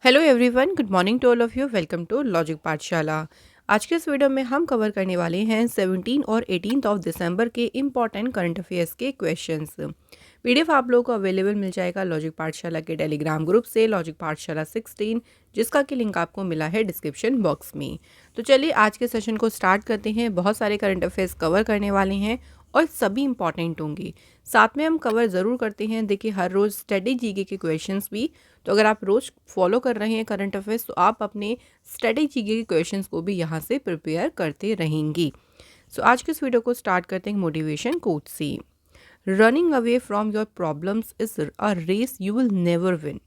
Hello everyone, good morning to all of you. Welcome to logic Pathshala. आज के इस video में हम कवर करने वाले हैं 17 और 18 ऑफ दिसंबर के इम्पॉर्टेंट करंट अफेयर्स के क्वेश्चंस। पीडीएफ आप लोगों को अवेलेबल मिल जाएगा लॉजिक पाठशाला के टेलीग्राम ग्रुप से, लॉजिक पाठशाला 16, जिसका कि लिंक आपको मिला है डिस्क्रिप्शन बॉक्स में। तो चलिए आज के सेशन को स्टार्ट करते हैं। बहुत सारे करंट अफेयर्स कवर करने वाले हैं और सभी इंपॉर्टेंट होंगे। साथ में हम कवर ज़रूर करते हैं, देखिए हर रोज़ स्टडी जीके के क्वेश्चंस भी। तो अगर आप रोज़ फॉलो कर रहे हैं करंट अफेयर्स तो आप अपने स्टडी जीके के क्वेश्चंस को भी यहाँ से प्रिपेयर करते रहेंगी। सो आज के इस वीडियो को स्टार्ट करते हैं मोटिवेशन कोट से। Running away from your problems is a race you will never win.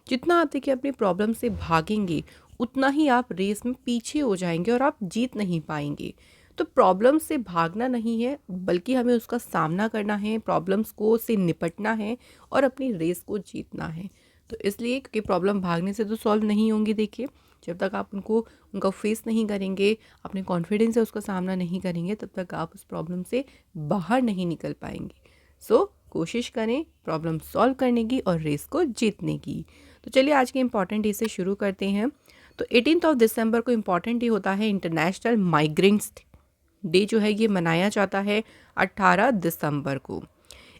जितना आप देखिए अपनी प्रॉब्लम से भागेंगे उतना ही आप रेस में पीछे हो जाएंगे और आप जीत नहीं पाएंगे। तो प्रॉब्लम से भागना नहीं है, बल्कि हमें उसका सामना करना है, प्रॉब्लम्स को से निपटना है और अपनी रेस को जीतना है। तो इसलिए क्योंकि प्रॉब्लम भागने से तो सॉल्व नहीं होंगी। देखिए जब तक आप उनका फेस नहीं करेंगे, अपने कॉन्फिडेंस से उसका सामना नहीं करेंगे, तब तक आप उस प्रॉब्लम से बाहर नहीं निकल पाएंगे। सो कोशिश करें प्रॉब्लम सॉल्व करने की और रेस को जीतने की। तो चलिए आज के इम्पॉर्टेंट डे से शुरू करते हैं। तो 18 ऑफ दिसंबर को इम्पॉर्टेंट डे होता है इंटरनेशनल माइग्रेंट्स डे। जो है ये मनाया जाता है 18 दिसंबर को।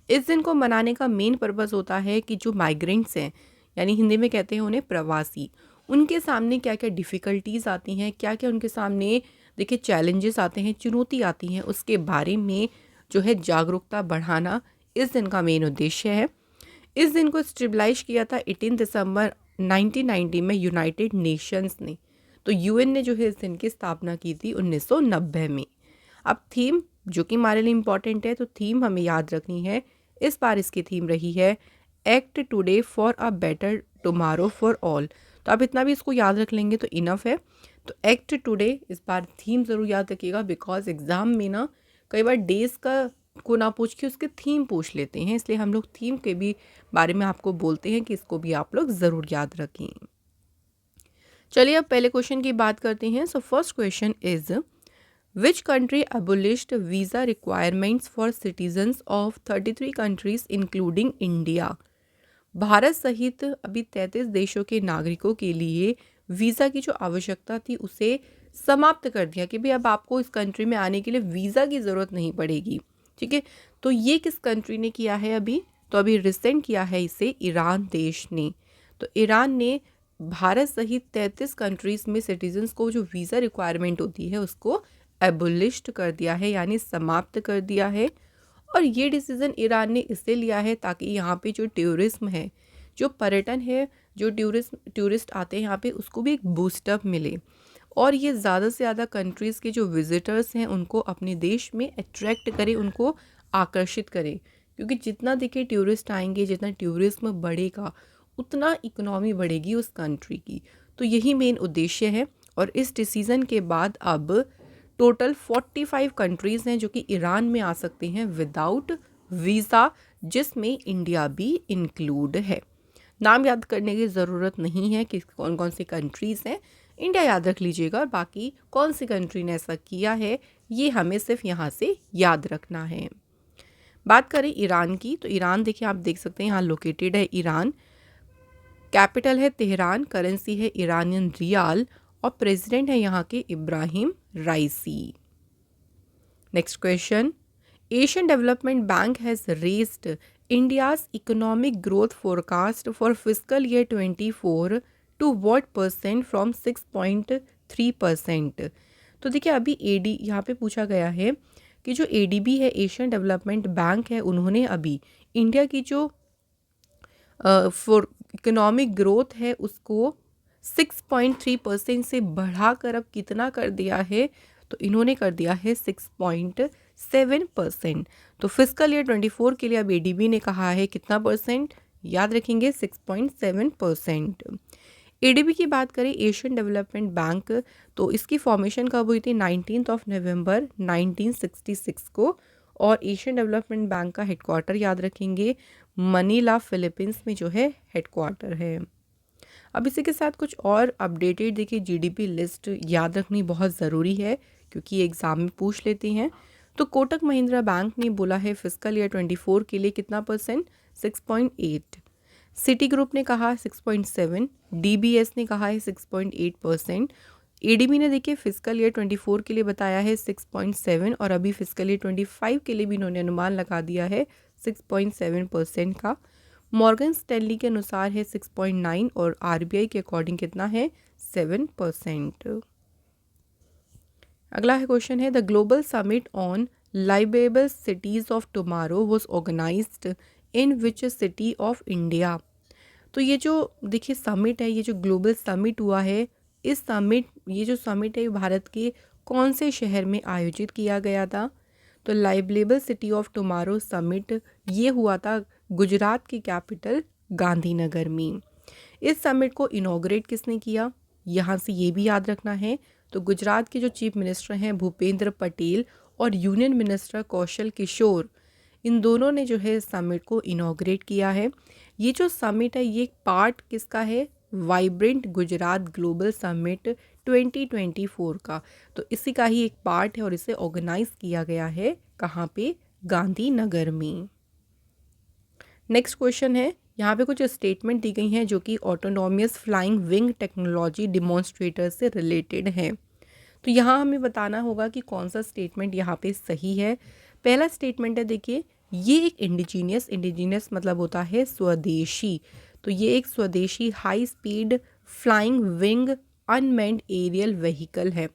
इस दिन को मनाने का मेन पर्पस होता है कि जो माइग्रेंट्स हैं, यानी हिंदी में कहते हैं उन्हें प्रवासी, उनके सामने क्या क्या डिफ़िकल्टीज़ आती हैं, क्या क्या उनके सामने देखिए चैलेंजेस आते हैं, चुनौती आती हैं, उसके बारे में जो है जागरूकता बढ़ाना इस दिन का मेन उद्देश्य है। इस दिन को स्टेबलाइज किया था 18 दिसंबर 1990 में यूनाइटेड नेशंस ने। तो यूएन ने जो है इस दिन की स्थापना की थी 1990 में। अब थीम जो कि हमारे लिए इम्पॉर्टेंट है, तो थीम हमें याद रखनी है। इस बार इसकी थीम रही है act today for a better tomorrow for all. तो आप इतना भी इसको याद रख लेंगे तो इनफ है। तो एक्ट टुडे इस बार थीम ज़रूर याद रखिएगा, बिकॉज एग्ज़ाम में ना कई बार डेज का को ना पूछ के उसके थीम पूछ लेते हैं, इसलिए हम लोग थीम के भी बारे में आपको बोलते हैं कि इसको भी आप लोग ज़रूर याद रखें। चलिए अब पहले क्वेश्चन की बात करते हैं। So first question is which country abolished visa requirements for citizens of 33 countries including India. Bharat सहित अभी 33 देशों के नागरिकों के लिए वीज़ा की जो आवश्यकता थी उसे समाप्त कर दिया कि भाई अब आपको इस कंट्री में आने के लिए वीज़ा की ज़रूरत नहीं पड़ेगी। ठीक है, तो ये किस कंट्री ने किया है अभी? तो अभी रिसेंट किया है इसे ईरान देश ने। तो ईरान ने भारत सहित 33 कंट्रीज़ में सिटीजन्स को जो वीज़ा रिक्वायरमेंट होती है उसको एबोलिश्ड कर दिया है, यानी समाप्त कर दिया है। और ये डिसीज़न ईरान ने इसलिए लिया है ताकि यहाँ पे जो टूरिज्म है, जो पर्यटन है, जो टूरिस्ट आते हैं यहाँ पे, उसको भी एक बूस्टअप मिले और ये ज़्यादा से ज़्यादा कंट्रीज़ के जो विजिटर्स हैं उनको अपने देश में अट्रैक्ट करे, उनको आकर्षित करे। क्योंकि जितना देखिए टूरिस्ट आएंगे, जितना टूरिज्म बढ़ेगा, उतना इकोनॉमी बढ़ेगी उस कंट्री की। तो यही मेन उद्देश्य है। और इस डिसीज़न के बाद अब टोटल 45 कंट्रीज़ हैं जो कि ईरान में आ सकते हैं विदाउट वीज़ा, जिसमें इंडिया भी इंक्लूड है। नाम याद करने की ज़रूरत नहीं है कि कौन कौन सी कंट्रीज़ हैं, इंडिया याद रख लीजिएगा और बाकी कौन सी कंट्री ने ऐसा किया है ये हमें सिर्फ यहाँ से याद रखना है। बात करें ईरान की, तो ईरान देखिए आप देख सकते हैं यहाँ लोकेटेड है ईरान। कैपिटल है तेहरान, करेंसी है ईरानियन रियाल और प्रेसिडेंट है यहाँ के Ibrahim Raisi. Next question, Asian development bank has raised India's economic growth forecast for fiscal year 24 to what percent from 6.3%। तो देखिए अभी एडी यहाँ पे पूछा गया है कि जो एडीबी है, एशियन डेवलपमेंट बैंक है, उन्होंने अभी इंडिया की जो फॉर इकोनॉमिक ग्रोथ है उसको 6.3% से बढ़ाकर अब कितना कर दिया है? तो इन्होंने कर दिया है 6.7%। तो फिस्कल ईयर 24 के लिए अब एडीबी ने कहा है कितना परसेंट? याद रखेंगे 6.7%। एडीबी की बात करें एशियन डेवलपमेंट बैंक, तो इसकी फॉर्मेशन कब हुई थी? 19 नवंबर 1966 को। और एशियन डेवलपमेंट बैंक का हेडक्वार्टर याद रखेंगे मनीला, फिलीपींस में जो है हेडक्वार्टर है। अब इसी के साथ कुछ और अपडेटेड देखिए जीडीपी लिस्ट याद रखनी बहुत ज़रूरी है क्योंकि एग्ज़ाम में पूछ लेते हैं। तो कोटक महिंद्रा बैंक ने बोला है फिस्कल ईयर 24 के लिए कितना परसेंट? 6.8। सिटी ग्रुप ने कहा 6.7, डीबीएस ने कहा है 6.8%, एडीबी ने देखिए फिजिकल ईयर 24 के लिए बताया है 6.7 और अभी फिजिकल ईयर 25 के लिए भी इन्होंने अनुमान लगा दिया है 6.7% का। मॉर्गन स्टैनली के अनुसार है 6.9 और आरबीआई के अकॉर्डिंग कितना है 7%। अगला है क्वेश्चन है the global summit on liveable cities of tomorrow was organized in which city of India. तो ये जो देखिए समिट है, ये जो ग्लोबल समिट हुआ है, इस समिट ये जो समिट है भारत के कौन से शहर में आयोजित किया गया था? तो लाइवलेबल सिटी ऑफ टुमारो समिट ये हुआ था गुजरात की कैपिटल गांधीनगर में। इस समिट को इनॉग्रेट किसने किया? यहाँ से ये भी याद रखना है। तो गुजरात के जो चीफ मिनिस्टर हैं भूपेंद्र पटेल और यूनियन मिनिस्टर कौशल किशोर, इन दोनों ने जो है समिट को इनॉग्रेट किया है। ये जो समिट है ये पार्ट किसका है? वाइब्रेंट गुजरात ग्लोबल समिट 2024 का। तो इसी का ही एक पार्ट है और इसे ऑर्गेनाइज किया गया है कहाँ पे? गांधीनगर में। नेक्स्ट क्वेश्चन है, यहाँ पे कुछ स्टेटमेंट दी गई हैं जो कि ऑटोनॉमियस फ्लाइंग विंग टेक्नोलॉजी डिमॉन्स्ट्रेटर से रिलेटेड है। तो यहाँ हमें बताना होगा कि कौन सा स्टेटमेंट यहाँ पे सही है। पहला स्टेटमेंट है देखिए, ये एक इंडिजीनियस मतलब होता है स्वदेशी। तो ये एक स्वदेशी high speed flying wing unmanned aerial vehicle है।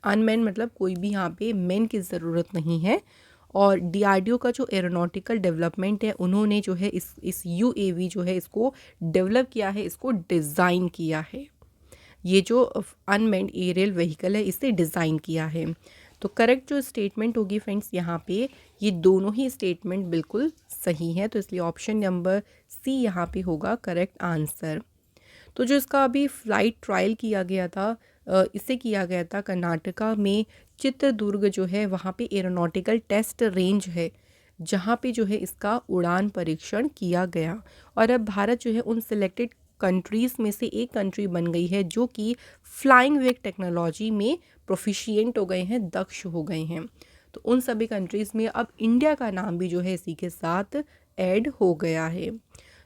अनमैन मतलब कोई भी यहाँ पे मैन की ज़रूरत नहीं है। और डीआरडीओ का जो एरोनॉटिकल डेवलपमेंट है, उन्होंने जो है इस यूएवी जो है इसको डेवलप किया है, इसको डिज़ाइन किया है। ये जो अनमैन्ड एरियल व्हीकल है इसे डिज़ाइन किया है। तो करेक्ट जो स्टेटमेंट होगी फ्रेंड्स यहाँ पे, ये दोनों ही स्टेटमेंट बिल्कुल सही है। तो इसलिए ऑप्शन नंबर सी यहाँ पे होगा करेक्ट आंसर। तो जो इसका अभी फ्लाइट ट्रायल किया गया था, इसे किया गया था कर्नाटका में चित्रदुर्ग जो है वहाँ पे एरोनॉटिकल टेस्ट रेंज है, जहाँ पे जो है इसका उड़ान परीक्षण किया गया। और अब भारत जो है उन सिलेक्टेड कंट्रीज़ में से एक कंट्री बन गई है जो कि फ्लाइंग वेग टेक्नोलॉजी में प्रोफिशिएंट हो गए हैं, दक्ष हो गए हैं। तो उन सभी कंट्रीज़ में अब इंडिया का नाम भी जो है इसी के साथ ऐड हो गया है।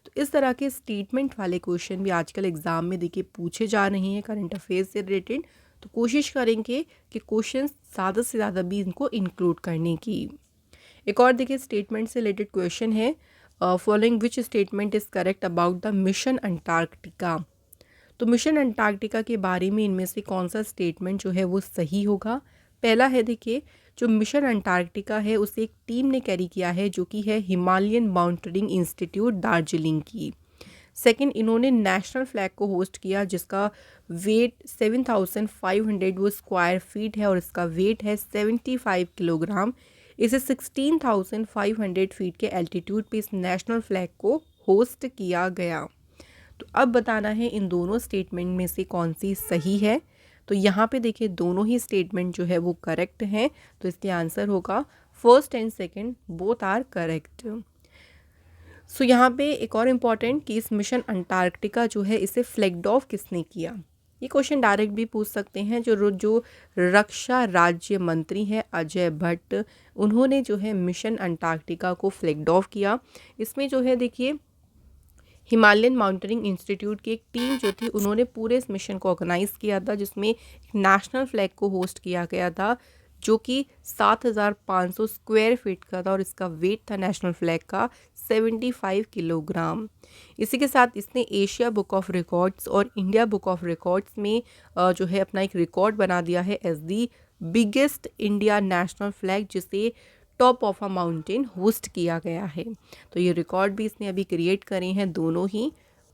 तो इस तरह के स्टेटमेंट वाले क्वेश्चन भी आजकल एग्ज़ाम में देखिए पूछे जा रहे हैं करंट अफेयर्स से रिलेटेड। तो कोशिश करेंगे कि क्वेश्चन ज़्यादा से ज़्यादा भी इनको इंक्लूड करने की। एक और देखिए स्टेटमेंट से रिलेटेड क्वेश्चन है, following which statement is correct about the mission Antarctica. तो मिशन अंटार्कटिका के बारे में इनमें से कौन सा स्टेटमेंट जो है वो सही होगा? पहला है देखिए, जो मिशन अंटार्कटिका है उसे एक टीम ने कैरी किया है जो कि है हिमालयन माउंटेनिंग इंस्टीट्यूट दार्जिलिंग की। सेकंड, इन्होंने नेशनल फ्लैग को होस्ट किया जिसका वेट 7,500 वो स्क्वायर फीट है और इसका वेट है 75 किलोग्राम। इसे 16,500 फीट के एल्टीट्यूड पे इस नेशनल फ्लैग को होस्ट किया गया। तो अब बताना है इन दोनों स्टेटमेंट में से कौन सी सही है। तो यहाँ पे देखिए दोनों ही स्टेटमेंट जो है वो करेक्ट हैं। तो इसके आंसर होगा first and second both are correct. So यहाँ पे एक और इम्पॉर्टेंट कि इस मिशन अंटार्कटिका जो है इसे फ्लैग्ड ऑफ किसने किया? ये क्वेश्चन डायरेक्ट भी पूछ सकते हैं। जो रक्षा राज्य मंत्री हैं अजय भट्ट, उन्होंने जो है मिशन अंटार्कटिका को फ्लैग्ड ऑफ किया। इसमें जो है देखिए हिमालयन माउंटेनिंग इंस्टीट्यूट की एक टीम जो थी उन्होंने पूरे इस मिशन को ऑर्गेनाइज़ किया था जिसमें नेशनल फ्लैग को होस्ट किया गया था जो कि 7,500 स्क्वायर फीट का था और इसका वेट था नेशनल फ्लैग का 75 किलोग्राम। इसी के साथ इसने एशिया बुक ऑफ रिकॉर्ड्स और इंडिया बुक ऑफ रिकॉर्ड्स में जो है अपना एक रिकॉर्ड बना दिया है as the biggest India national flag, जिसे top of a mountain host किया गया है। तो ये रिकॉर्ड भी इसने अभी क्रिएट करे हैं दोनों ही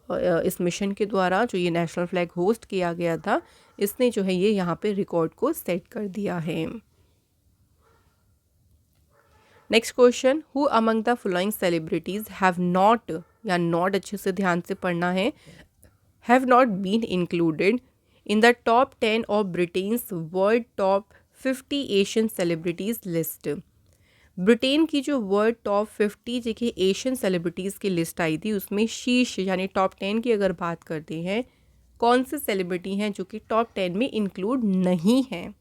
इस मिशन के द्वारा। जो ये नेशनल फ्लैग होस्ट किया गया था इसने जो है ये यहाँ पे रिकॉर्ड को सेट कर दिया है। Next question, who among the following celebrities have not, या नॉट अच्छे से ध्यान से पढ़ना है, have not been included in the top 10 of Britain's world top 50 Asian celebrities list. Britain की जो वर्ल्ड टॉप 50 देखिए एशियन सेलिब्रिटीज़ की लिस्ट आई थी उसमें शीर्ष यानी टॉप 10 की अगर बात करते हैं, कौन से सेलिब्रिटी हैं जो कि टॉप 10 में इंक्लूड नहीं हैं?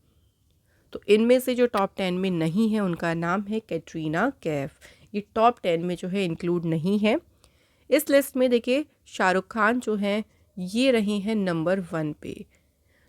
तो इनमें से जो टॉप 10 में नहीं है उनका नाम है कैटरीना कैफ। ये टॉप 10 में जो है इंक्लूड नहीं है। इस लिस्ट में देखिए शाहरुख खान जो हैं ये रहे हैं नंबर 1 पे।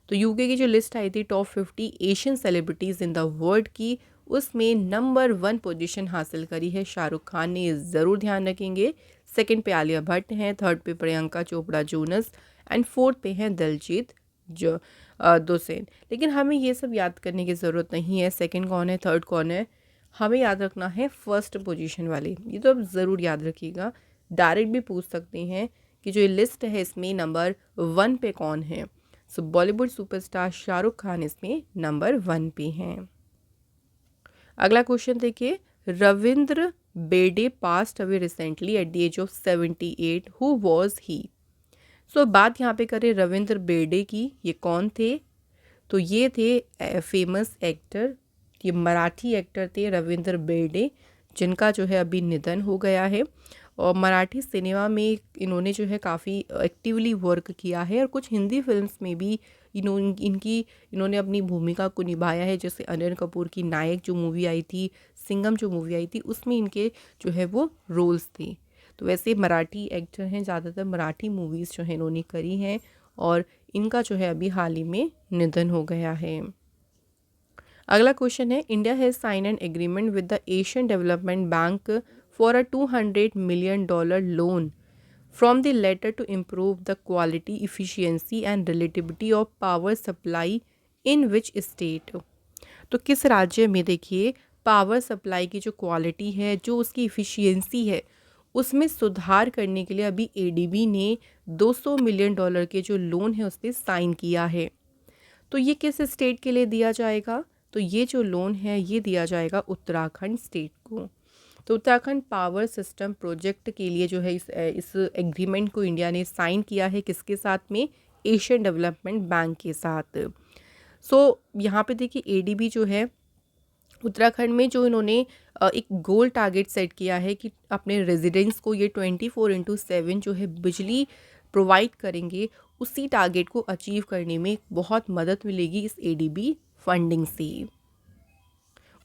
तो यूके की जो लिस्ट आई थी top 50 Asian celebrities in the world की, उसमें नंबर 1 पोजीशन हासिल करी है शाहरुख खान ने, ये ज़रूर ध्यान रखेंगे। सेकंड पे आलिया भट्ट हैं, थर्ड पे Priyanka Chopra Jonas and fourth पे हैं दिलजीत जो दोसेन। लेकिन हमें ये सब याद करने की ज़रूरत नहीं है, सेकंड कौन है थर्ड कौन है, हमें याद रखना है फर्स्ट पोजीशन वाले। ये तो आप ज़रूर याद रखिएगा, डायरेक्ट भी पूछ सकते हैं कि जो ये लिस्ट है इसमें नंबर 1 पे कौन है। सो बॉलीवुड सुपरस्टार शाहरुख खान इसमें नंबर 1 पे हैं। अगला क्वेश्चन देखिए, Ravindra Berde passed away recently at the age of 78, who was he. So बात यहाँ पे करें रविंद्र बेर्डे की, ये कौन थे? तो ये थे फेमस एक्टर, ये मराठी एक्टर थे रविंद्र बेर्डे, जिनका जो है अभी निधन हो गया है। और मराठी सिनेमा में इन्होंने जो है काफ़ी एक्टिवली वर्क किया है और कुछ हिंदी फिल्म्स में भी इन्होंने अपनी भूमिका को निभाया है। जैसे अनिल कपूर की नायक जो मूवी आई थी, सिंघम जो मूवी आई थी, उसमें इनके जो है वो रोल्स थे। तो वैसे मराठी एक्टर हैं, ज़्यादातर मराठी मूवीज़ जो है इन्होंने करी हैं और इनका जो है अभी हाल ही में निधन हो गया है। अगला क्वेश्चन है, India has sign an agreement with the Asian development Bank for a $200 million loan from the latter to improve the quality efficiency and relativity of power supply in which state. तो किस राज्य में देखिए power supply की जो quality है, जो उसकी इफ़िशियंसी है, उसमें सुधार करने के लिए अभी एडीबी ने $200 मिलियन के जो लोन है उस पर साइन किया है। तो ये किस स्टेट के लिए दिया जाएगा? तो ये जो लोन है ये दिया जाएगा उत्तराखंड स्टेट को। तो उत्तराखंड पावर सिस्टम प्रोजेक्ट के लिए जो है इस एग्रीमेंट को इंडिया ने साइन किया है, किसके साथ में? एशियन डेवलपमेंट बैंक के साथ। यहाँ पे देखिए एडीबी जो है उत्तराखंड में जो इन्होंने एक गोल टारगेट सेट किया है कि अपने रेजिडेंट्स को ये 24/7 जो है बिजली प्रोवाइड करेंगे, उसी टारगेट को अचीव करने में बहुत मदद मिलेगी इस एडीबी फंडिंग से।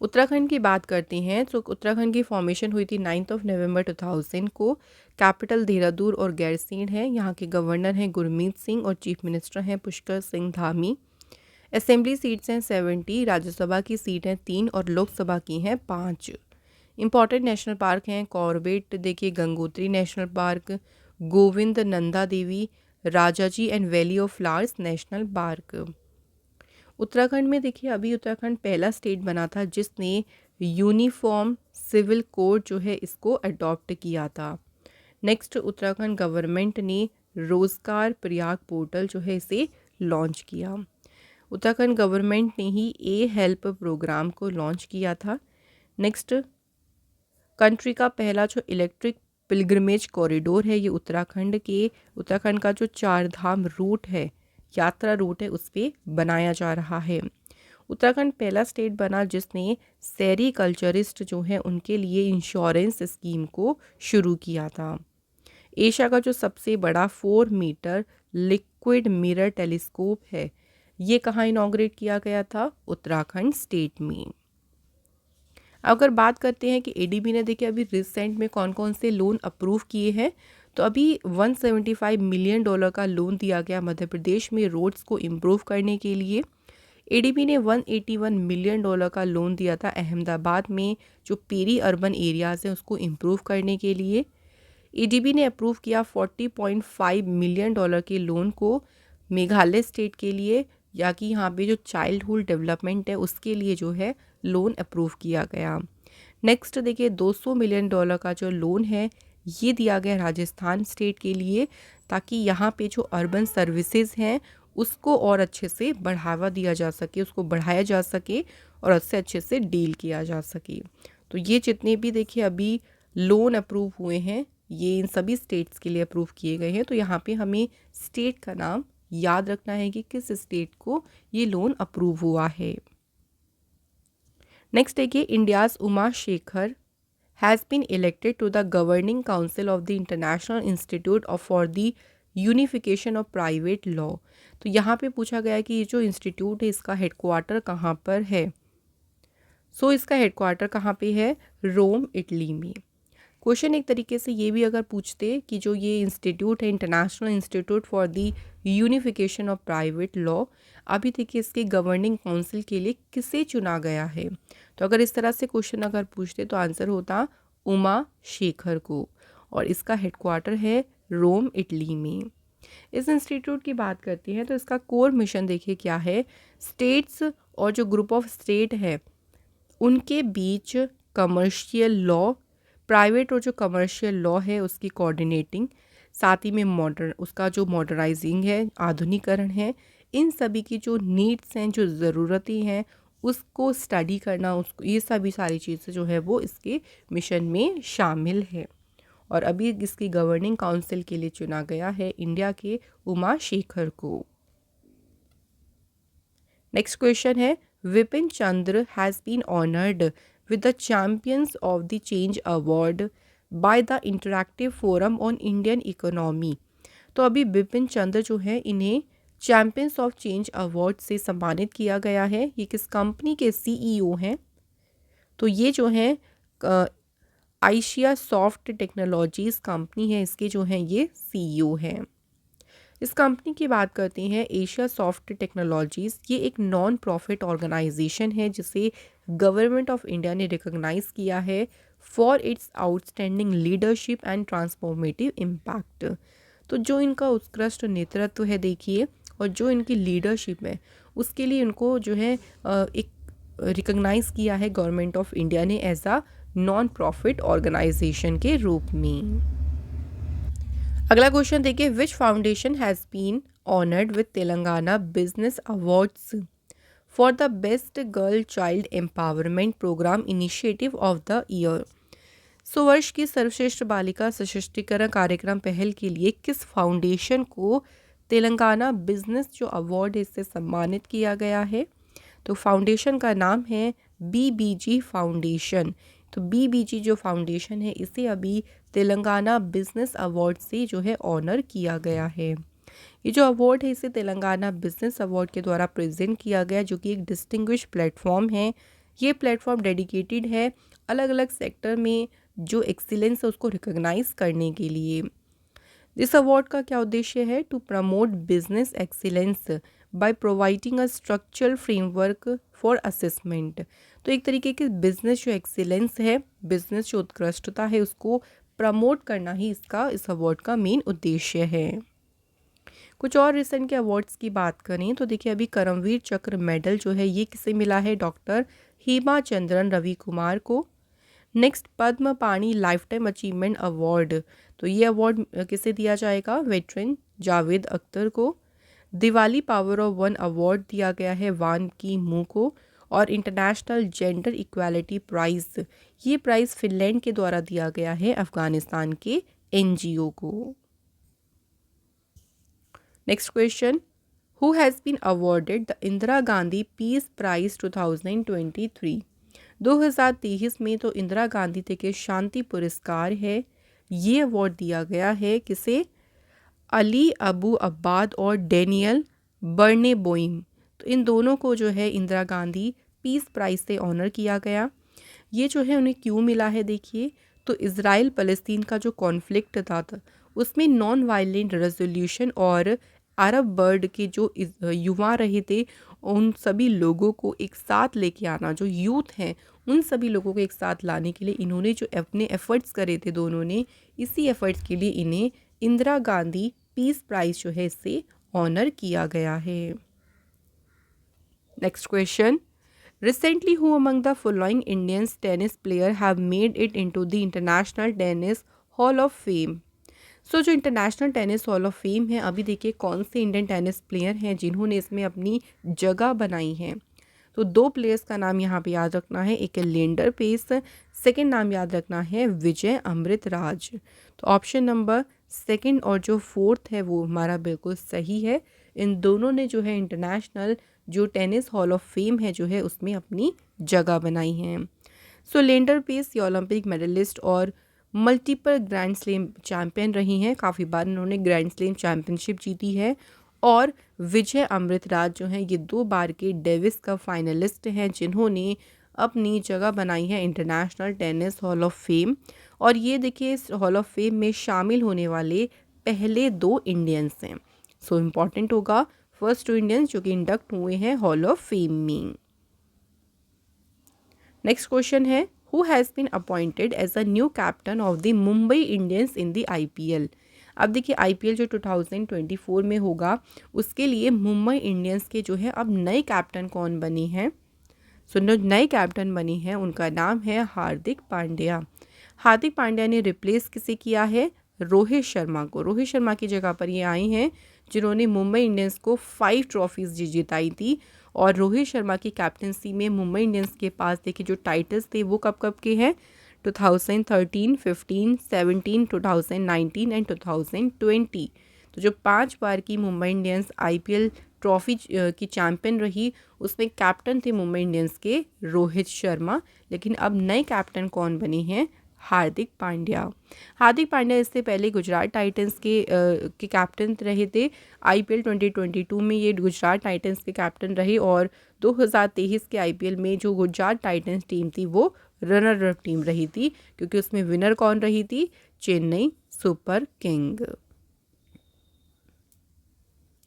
उत्तराखंड की बात करते हैं तो उत्तराखंड की फॉर्मेशन हुई थी 9 नवंबर 2000 को। कैपिटल देहरादून और गैरसैंण है। यहाँ के गवर्नर हैं गुरमीत सिंह और चीफ मिनिस्टर हैं पुष्कर सिंह धामी। असेंबली सीट्स हैं 70, राज्यसभा की सीट हैं 3 और लोकसभा की हैं 5। इंपॉर्टेंट नेशनल पार्क हैं कॉर्बेट, देखिए Gangotri national park, Govind Nanda Devi, Rajaji and valley of flowers national park. Uttarakhand में देखिए अभी उत्तराखंड पहला स्टेट बना था जिसने यूनिफॉर्म सिविल कोड जो है इसको अडॉप्ट किया था। नेक्स्ट, उत्तराखंड गवर्नमेंट ने रोजगार प्रयाग पोर्टल जो है इसे लॉन्च किया। उत्तराखंड गवर्नमेंट ने ही ए हेल्प प्रोग्राम को लॉन्च किया था। नेक्स्ट, कंट्री का पहला जो इलेक्ट्रिक पिलग्रिमेज कॉरिडोर है ये उत्तराखंड का जो 4 धाम रूट है, यात्रा रूट है, उस पर बनाया जा रहा है। उत्तराखंड पहला स्टेट बना जिसने सेरीकल्चरिस्ट जो है उनके लिए इंश्योरेंस स्कीम को शुरू किया था। एशिया का जो सबसे बड़ा 4 मीटर लिक्विड मिरर टेलीस्कोप है ये कहाँ इनॉग्रेट किया गया था? उत्तराखंड स्टेट में। अगर बात करते हैं कि एडीबी ने देखिए अभी रिसेंट में कौन कौन से लोन अप्रूव किए हैं, तो अभी $175 मिलियन का लोन दिया गया मध्य प्रदेश में रोड्स को इम्प्रूव करने के लिए। एडीबी ने $181 मिलियन का लोन दिया था अहमदाबाद में जो पेरी अर्बन एरियाज़ हैं उसको इम्प्रूव करने के लिए। एडीबी ने अप्रूव किया $40.5 मिलियन के लोन को मेघालय स्टेट के लिए, या कि यहाँ पे जो चाइल्डहुड डेवलपमेंट है उसके लिए जो है लोन अप्रूव किया गया। नेक्स्ट देखिए $200 मिलियन का जो लोन है ये दिया गया राजस्थान स्टेट के लिए, ताकि यहाँ पे जो अर्बन सर्विसेज हैं उसको और अच्छे से बढ़ावा दिया जा सके, उसको बढ़ाया जा सके और उससे अच्छे से डील किया जा सके। तो ये जितने भी देखिए अभी लोन अप्रूव हुए हैं ये इन सभी स्टेट्स के लिए अप्रूव किए गए हैं। तो यहाँ पे हमें स्टेट का नाम याद रखना है कि किस स्टेट को ये लोन अप्रूव हुआ है। नेक्स्ट देखिए, India's Uma Shekhar has been elected to the governing council of the International Institute of for the Unification of Private Law. तो यहाँ पे पूछा गया कि ये जो इंस्टीट्यूट है इसका हेडक्वार्टर कहाँ पर है। इसका हेडक्वार्टर कहाँ पे है? रोम, इटली में। क्वेश्चन एक तरीके से ये भी अगर पूछते कि जो ये इंस्टीट्यूट है, international institute for the Unification of Private law, अभी देखिए इसके गवर्निंग काउंसिल के लिए किसे चुना गया है। तो अगर इस तरह से क्वेश्चन अगर पूछते तो आंसर होता उमा शेखर को, और इसका हेडक्वार्टर है रोम, इटली में। इस इंस्टीट्यूट की बात करती हैं तो इसका कोर मिशन देखिए क्या है, स्टेट्स और जो ग्रुप ऑफ स्टेट है उनके बीच कमर्शियल लॉ, प्राइवेट और जो कमर्शियल लॉ है उसकी कोऑर्डिनेटिंग, साथ ही में मॉडर्न उसका जो मॉडर्नाइजिंग है, आधुनिकरण है, इन सभी की जो नीड्स हैं, जो ज़रूरतें हैं उसको स्टडी करना, उसको ये सभी सारी चीज़ें जो है वो इसके मिशन में शामिल है। और अभी इसकी गवर्निंग काउंसिल के लिए चुना गया है इंडिया के उमा शेखर को। नेक्स्ट क्वेश्चन है, Vipin Chandra has been honoured with the champions of the change award by the interactive forum on Indian economy. तो अभी विपिन चंद्र जो है इन्हें चैम्पियंस ऑफ चेंज अवार्ड से सम्मानित किया गया है। ये किस कंपनी के सीईओ हैं? तो ये जो है आइशिया सॉफ्ट टेक्नोलॉजीज़ कंपनी है, इसके जो हैं ये सीईओ हैं। इस कंपनी की बात करते हैं, एशिया सॉफ्ट टेक्नोलॉजीज़, ये एक नॉन प्रॉफिट ऑर्गेनाइजेशन है जिसे गवर्नमेंट ऑफ इंडिया ने रिकॉग्नाइज़ किया है for its outstanding leadership and transformative impact. तो जो इनका उत्कृष्ट नेतृत्व है देखिए, और जो इनकी लीडरशिप है उसके लिए इनको जो है एक रिकॉग्नाइज़ किया है गवर्नमेंट ऑफ इंडिया ने as a non profit organization के रूप में। अगला क्वेश्चन देखिए, which foundation has been honoured with Telangana business awards for the best girl child empowerment program initiative of the year. So वर्ष की सर्वश्रेष्ठ बालिका सशक्तिकरण कार्यक्रम पहल के लिए किस फाउंडेशन को तेलंगाना बिजनेस जो अवार्ड है इससे सम्मानित किया गया है? तो फाउंडेशन का नाम है बीबीजी फाउंडेशन। तो बीबीजी जो फाउंडेशन है इसे अभी तेलंगाना बिजनेस अवार्ड से जो है ऑनर किया गया है। ये जो अवार्ड है इसे तेलंगाना बिजनेस अवार्ड के द्वारा प्रेजेंट किया गया, जो कि एक डिस्टिंग्विश प्लेटफॉर्म है। ये प्लेटफॉर्म डेडिकेटेड है अलग अलग सेक्टर में जो एक्सीलेंस है उसको रिकॉग्नाइज करने के लिए। इस अवार्ड का क्या उद्देश्य है? To promote business excellence by providing a structural framework for assessment. तो एक तरीके के बिजनेस जो एक्सीलेंस है, बिजनेस जो उत्कृष्टता है उसको प्रमोट करना ही इस अवार्ड का मेन उद्देश्य है। कुछ और रिसेंट के अवार्ड्स की बात करें तो देखिए, अभी करमवीर चक्र मेडल जो है ये किसे मिला है? डॉक्टर हेमा चंद्रन रवि कुमार को। नेक्स्ट, पद्म पाणी लाइफ टाइम अचीवमेंट अवार्ड, तो ये अवार्ड किसे दिया जाएगा? वेटरन जावेद अख्तर को। Diwali power of one award दिया गया है वान की मू को। और इंटरनेशनल जेंडर इक्वालिटी प्राइज़, ये प्राइज़ फिनलैंड के द्वारा दिया गया है अफगानिस्तान के एनजीओ को। Next question, who has been awarded the Indira Gandhi peace prize 2023। 2023 में तो इंदिरा गांधी के शांति पुरस्कार है, ये अवार्ड दिया गया है किसे? अली अबू अब्बाद और डेनियल बर्नेबोइम। तो इन दोनों को जो है इंदिरा गांधी पीस प्राइज़ से ऑनर किया गया। ये जो है उन्हें क्यों मिला है देखिए, तो इज़राइल फ़लस्तीन का जो कॉन्फ्लिक्ट था उसमें नॉन वायलेंट रेजोल्यूशन और अरब बर्ड के जो युवा रहे थे उन सभी लोगों को एक साथ लेके आना, जो यूथ हैं उन सभी लोगों को एक साथ लाने के लिए इन्होंने जो अपने एफ़र्ट्स करे थे दोनों ने, इसी एफ़र्ट्स के लिए इन्हें इंदिरा गांधी पीस प्राइज़ जो है इससे ऑनर किया गया है। Next question, recently who among the following Indian tennis player have made it into the international tennis hall of fame. So जो international tennis hall of fame है, अभी देखिए कौन से इंडियन टेनिस प्लेयर हैं जिन्होंने इसमें अपनी जगह बनाई है। तो दो प्लेयर्स का नाम यहाँ पे याद रखना है, एक है लिएंडर पेस, सेकंड नाम याद रखना है विजय अमृतराज। तो ऑप्शन नंबर सेकंड और जो फोर्थ है वो हमारा बिल्कुल सही है। इन दोनों ने जो है इंटरनेशनल जो टेनिस हॉल ऑफ फेम है जो है उसमें अपनी जगह बनाई है। सो लिएंडर पेस ये ओलंपिक मेडलिस्ट और मल्टीपल ग्रैंड स्लैम चैम्पियन रही हैं, काफ़ी बार इन्होंने ग्रैंड स्लैम चैम्पियनशिप जीती है। और विजय अमृतराज जो हैं ये 2 बार के डेविस कप फाइनलिस्ट हैं जिन्होंने अपनी जगह बनाई है international tennis hall of fame. और ये देखिए इस हॉल ऑफ फेम में शामिल होने वाले पहले 2 इंडियंस हैं। सो इम्पॉर्टेंट होगा, फर्स्ट 2 इंडियंस जो कि इंडक्ट हुए हैं हॉल ऑफ फेम में। नेक्स्ट क्वेश्चन है, who has been appointed as a new captain of the Mumbai Indians in the IPL। अब देखिए IPL जो 2024 में होगा उसके लिए मुंबई इंडियंस के जो है अब नए कैप्टन कौन बने हैं। सो नए कैप्टन बनी हैं उनका नाम है हार्दिक पांड्या। हार्दिक पांड्या ने रिप्लेस किसे किया है, रोहित शर्मा को। रोहित शर्मा की जगह पर ये आए हैं जिन्होंने मुंबई इंडियंस को 5 ट्रॉफीज जिताई थी। और रोहित शर्मा की कैप्टनसी में मुंबई इंडियंस के पास देखिए जो टाइटल्स थे वो कब कब के हैं, 2013, 15, 17, 2019 एंड 2020। तो जो 5 बार की मुंबई इंडियंस IPL ट्रॉफी की चैंपियन रही उसमें कैप्टन थे मुंबई इंडियंस के रोहित शर्मा। लेकिन अब नए कैप्टन कौन बने हैं, हार्दिक पांड्या। हार्दिक पांड्या इससे पहले गुजरात टाइटंस के कैप्टन रहे थे। IPL 2022 में ये गुजरात टाइटंस के कैप्टन रहे और 2023 के IPL में जो गुजरात टाइटंस टीम थी वो रनर अप टीम रही थी, क्योंकि उसमें विनर कौन रही थी, Chennai Super King.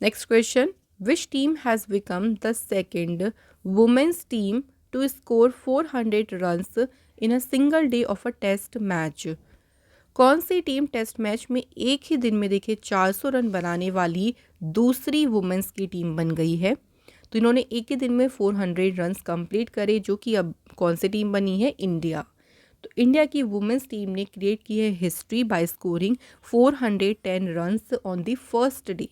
Next question, which team has become the second women's team to score 400 runs in a single day of a test match. कौन सी टीम टेस्ट मैच में एक ही दिन में देखिए 400 रन बनाने वाली दूसरी वुमेन्स की टीम बन गई है। तो इन्होंने एक ही दिन में 400 रन्स कंप्लीट करे, जो कि अब कौन सी टीम बनी है, इंडिया। तो इंडिया की वुमेन्स टीम ने क्रिएट की है history by scoring 410 runs on the first day.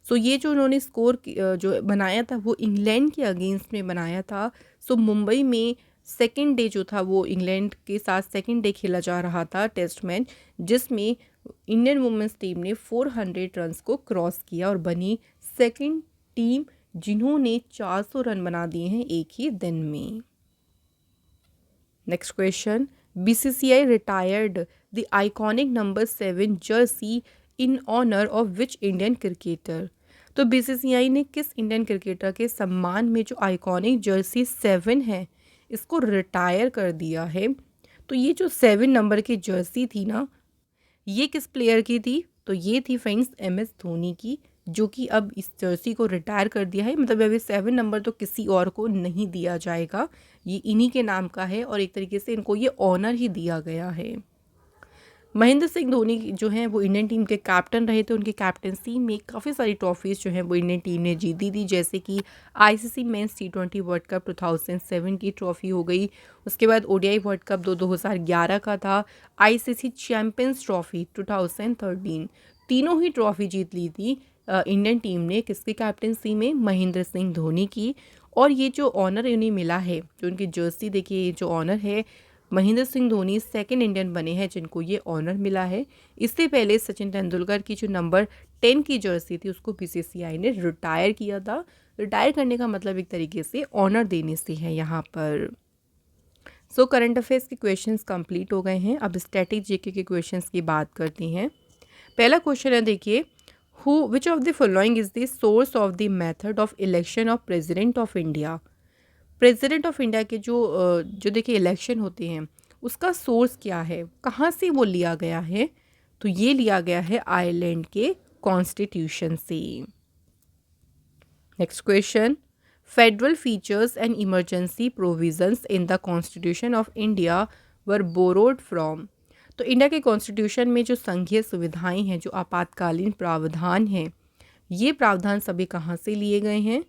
So ये जो उन्होंने स्कोर जो बनाया था वो इंग्लैंड के अगेंस्ट में बनाया था। सो मुंबई में सेकेंड डे जो था वो इंग्लैंड के साथ सेकेंड डे खेला जा रहा था टेस्ट मैच, जिसमें इंडियन वुमेन्स टीम ने 400 रन्स को क्रॉस किया और बनी सेकेंड टीम जिन्होंने 400 रन बना दिए हैं एक ही दिन में। Next question, BCCI retired the iconic number 7 jersey in honor of which Indian cricketer. तो BCCI ने किस इंडियन क्रिकेटर के सम्मान में जो आइकॉनिक जर्सी 7 है इसको रिटायर कर दिया है। तो ये जो 7 नंबर की जर्सी थी ना, ये किस प्लेयर की थी, तो ये थी फ्रेंड्स MS धोनी की, जो कि अब इस जर्सी को रिटायर कर दिया है। मतलब अभी 7 नंबर तो किसी और को नहीं दिया जाएगा, ये इन्हीं के नाम का है और एक तरीके से इनको ये ऑनर ही दिया गया है। महेंद्र सिंह धोनी जो हैं वो इंडियन टीम के कैप्टन रहे थे। उनकी कैप्टनसी में काफ़ी सारी ट्रॉफीज़ जो हैं वो इंडियन टीम ने जीती थी, जैसे कि ICC mains T20 world cup 2007 की ट्रॉफ़ी हो गई। उसके बाद ODI वर्ल्ड कप 2011 का था। ICC चैम्पियंस ट्रॉफ़ी 2013, तीनों ही ट्रॉफ़ी जीत ली थी इंडियन टीम ने किसकी कैप्टनसी में, महेंद्र सिंह धोनी की। और ये जो ऑनर उन्हें मिला है, जो उनकी जर्सी देखिए, ये जो ऑनर है, महेंद्र सिंह धोनी सेकंड इंडियन बने हैं जिनको ये ऑनर मिला है। इससे पहले सचिन तेंदुलकर की जो नंबर 10 की जर्सी थी उसको BCCI ने रिटायर किया था। रिटायर करने का मतलब एक तरीके से ऑनर देने से है यहाँ पर। सो करंट अफेयर्स के क्वेश्चंस कंप्लीट हो गए हैं। अब स्टैटिक जीके के क्वेश्चंस की बात करते हैं। पहला क्वेश्चन है देखिए, which of the following is the source of the method of election of president of India. President of India के जो देखिए इलेक्शन होते हैं उसका सोर्स क्या है, कहाँ से वो लिया गया है, तो ये लिया गया है आयरलैंड के कॉन्स्टिट्यूशन से। Next question, federal features and emergency provisions in the constitution of India were borrowed from. तो इंडिया के कॉन्स्टिट्यूशन में जो संघीय सुविधाएं हैं, जो आपातकालीन प्रावधान हैं, ये प्रावधान सभी कहाँ से लिए गए हैं,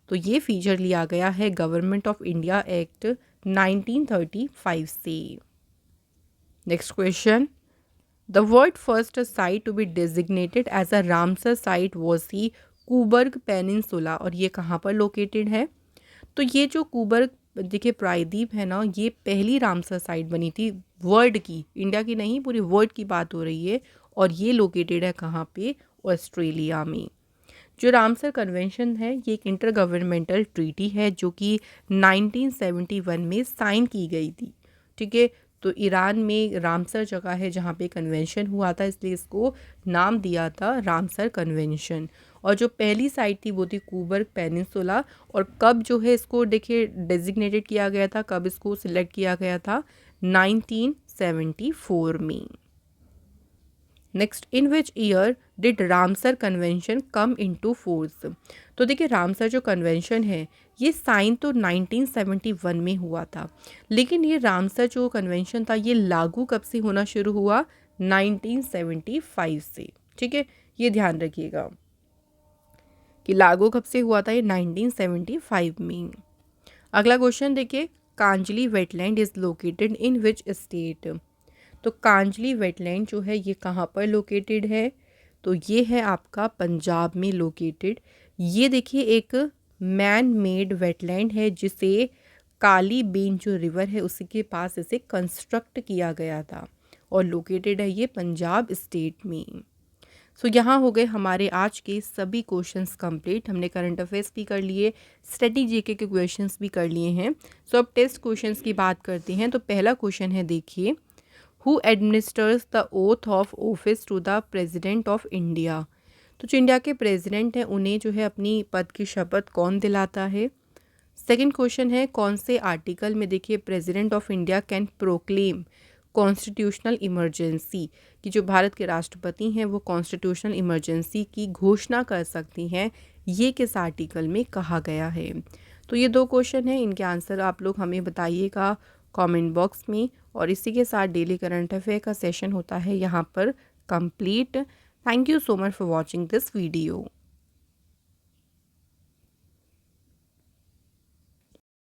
तो ये फीचर लिया गया है गवर्नमेंट ऑफ इंडिया एक्ट 1935 से। Next question, the world first site to be designated as a Ramsar site was the Cobourg peninsula, और ये कहाँ पर लोकेटेड है, तो ये जो कूबर्ग देखिए प्रायद्वीप है ना, ये पहली रामसर साइट बनी थी वर्ल्ड की, इंडिया की नहीं पूरी वर्ल्ड की बात हो रही है, और ये लोकेटेड है कहाँ पे, ऑस्ट्रेलिया में। जो रामसर कन्वेंशन है ये एक इंटर गवर्नमेंटल ट्रीटी है जो कि 1971 में साइन की गई थी। ठीक है, तो ईरान में रामसर जगह है जहाँ पे कन्वेंशन हुआ था, इसलिए इसको नाम दिया था रामसर कन्वेंशन। और जो पहली साइट थी वो थी कूबर्ग पेनिनसुला। और कब जो है इसको देखिए डेजिग्नेटेड किया गया था, कब इसको सिलेक्ट किया गया था, 1971 1974 में। Next, in which year did Ramsar convention come into force. तो देखिए रामसर जो कन्वेंशन है ये साइन तो 1971 में हुआ था, लेकिन ये रामसर जो कन्वेंशन था ये लागू कब से होना शुरू हुआ, 1975 से। ठीक है, ये ध्यान रखिएगा कि लागू कब से हुआ था, ये 1975 में। अगला क्वेश्चन देखिए, Kanjli wetland is located in which state. तो कांजली वेटलैंड जो है ये कहाँ पर लोकेटेड है, तो ये है आपका पंजाब में लोकेटेड। ये देखिए एक मैन मेड वेटलैंड है जिसे काली बेन जो रिवर है उसी के पास इसे कंस्ट्रक्ट किया गया था और लोकेटेड है ये पंजाब स्टेट में। सो यहाँ हो गए हमारे आज के सभी क्वेश्चंस कंप्लीट। हमने करंट अफेयर्स भी कर लिए, स्टडी जीके के क्वेश्चंस भी कर लिए हैं। सो अब टेस्ट क्वेश्चंस की बात करते हैं। तो पहला क्वेश्चन है देखिए, who administers the oath of office to the president of India. तो जो इंडिया के प्रेसिडेंट हैं उन्हें जो है अपनी पद की शपथ कौन दिलाता है। सेकंड क्वेश्चन है, कौन से आर्टिकल में देखिए president of India can proclaim constitutional emergency, कि जो भारत के राष्ट्रपति हैं वो कॉन्स्टिट्यूशनल इमरजेंसी की घोषणा कर सकती हैं, ये किस आर्टिकल में कहा गया है। तो ये दो क्वेश्चन हैं, इनके आंसर आप लोग हमें बताइएगा कमेंट बॉक्स में। और इसी के साथ डेली करंट अफेयर का सेशन होता है यहाँ पर complete. Thank you so much for watching this video.